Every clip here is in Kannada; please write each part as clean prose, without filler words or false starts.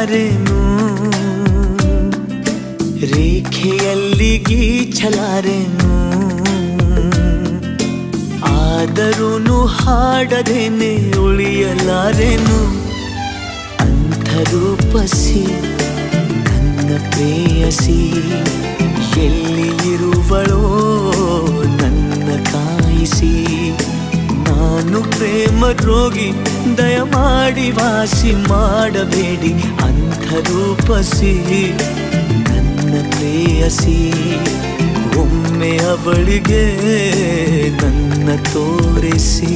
ಛಲಾರೆನು ರೇಖೆಯಲ್ಲಿ ಗೀಚಲಾರೆನು ಆದರೂನು ಹಾಡದೇನೆ ಉಳಿಯಲಾರೆನು ಅಂಥರೂಪಸಿ ನನ್ನ ಪ್ರೇಯಸಿ ಎಲ್ಲಿ ಇರುವಳೋ ನನ್ನ ಕಾಯಿಸಿ ನಾನು ಪ್ರೇಮ ರೋಗಿ ದಯಮಾಡಿ ವಾಸಿ ಮಾಡಬೇಡಿ ಅಂಥರೂಪಸಿ ನನ್ನ ಪ್ರೇಯಸಿ ಒಮ್ಮೆ ಅವಳಿಗೆ ನನ್ನ ತೋರಿಸಿ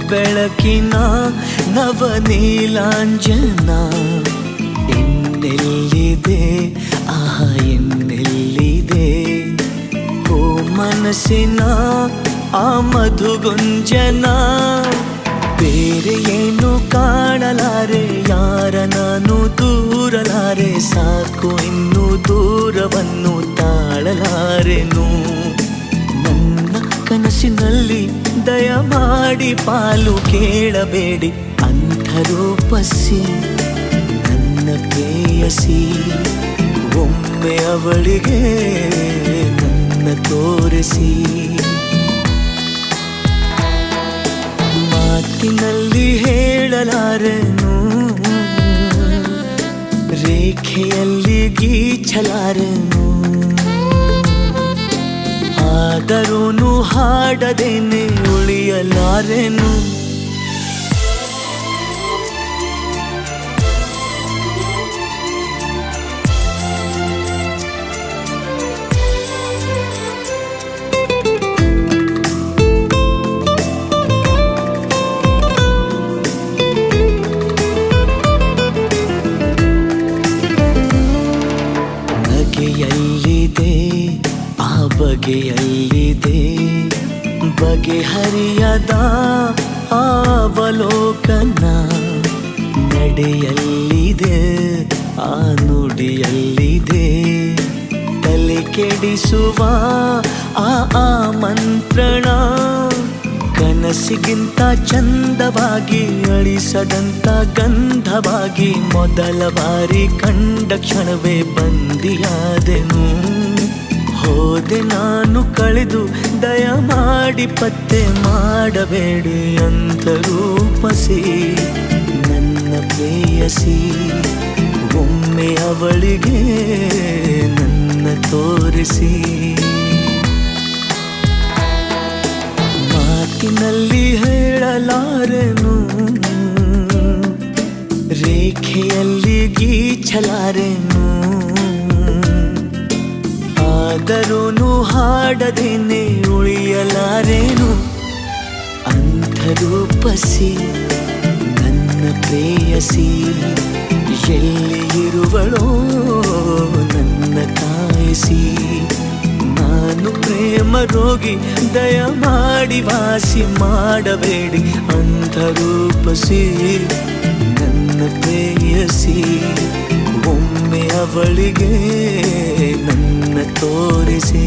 ಬೆಳಕಿನ ನವನೀಲಾಂಜನ ಎನ್ನೆಲ್ಲಿದೆ ಆಹಾ ಎನ್ನೆಲ್ಲಿದೆ ಓ ಮನಸ್ಸಿನ ಆ ಮಧುಗುಂಜನ ಬೇರೆ ಏನು ಕಾಣಲಾರೆ ಯಾರ ನಾನು ದೂರಲಾರೆ ಸಾಕು ಇನ್ನು ದೂರವನ್ನು ತಾಳಲಾರೆನು ಕನಸಿನಲ್ಲಿ ದಯಮಾಡಿ ಪಾಲು ಕೇಳಬೇಡಿ ಅಂಥರೂಪಸಿ ನನ್ನ ಪ್ರೇಯಸಿ ಒಮ್ಮೆ ಅವಳಿಗೆ ನನ್ನ ತೋರಿಸಿ ಮಾತಿನಲ್ಲಿ ಹೇಳಲಾರೆನು ರೇಖೆಯಲ್ಲಿ ಗೀಚಲಾರೆನು ಆದರೂನು ಹಾಡದೇನೆ ಉಳಿಯಲಾರೆನು ನಗೆಯಲ್ಲಿದೆ ಆ ಬಗೆಯಲ್ಲಿದೆ ಬಗೆಹರಿಯದ ಅವಲೋಕನ ನಡೆಯಲ್ಲಿದೆ ಆ ನುಡಿಯಲ್ಲಿದೆ ತಲೆ ಕೆಡಿಸುವ ಆ ಮಂತ್ರಣ ಕನಸಿಗಿಂತ ಚಂದವಾಗಿ ಅಳಿಸದಂತ ಗಂಧವಾಗಿ ಮೊದಲ ಬಾರಿ ಕಂಡ ಕ್ಷಣವೇ ಬಂದಿಯಾದೆನು ಹೋದೆ ನಾನು ಕಳೆದು ದಯಮಾಡಿ ಪತ್ತೆ ಮಾಡಬೇಡಿ ಅಂಥರೂಪಸಿ ನನ್ನ ಪ್ರೇಯಸಿ ಒಮ್ಮೆ ಅವಳಿಗೆ ನನ್ನ ತೋರಿಸಿ ಮಾತಿನಲ್ಲಿ ಹೇಳಲಾರೆನು ರೇಖೆಯಲ್ಲಿ ಗೀಚಲಾರೆನು ಆದರೂನು ಹಾಡದೇನೆ ಉಳಿಯಲಾರೆನು ಅಂಥರೂಪಸಿ ನನ್ನ ಪ್ರೇಯಸಿ ಎಲ್ಲಿ ಇರುವಳೋ ನನ್ನ ಕಾಯಿಸಿ ನಾನು ಪ್ರೇಮ ರೋಗಿ ದಯಮಾಡಿ ವಾಸಿ ಮಾಡಬೇಡಿ ಅಂಥರೂಪಸಿ ನನ್ನ ಪ್ರೇಯಸಿ ಒಮ್ಮೆ ಅವಳಿಗೆ ನನ್ನ ತೋರಿಸಿ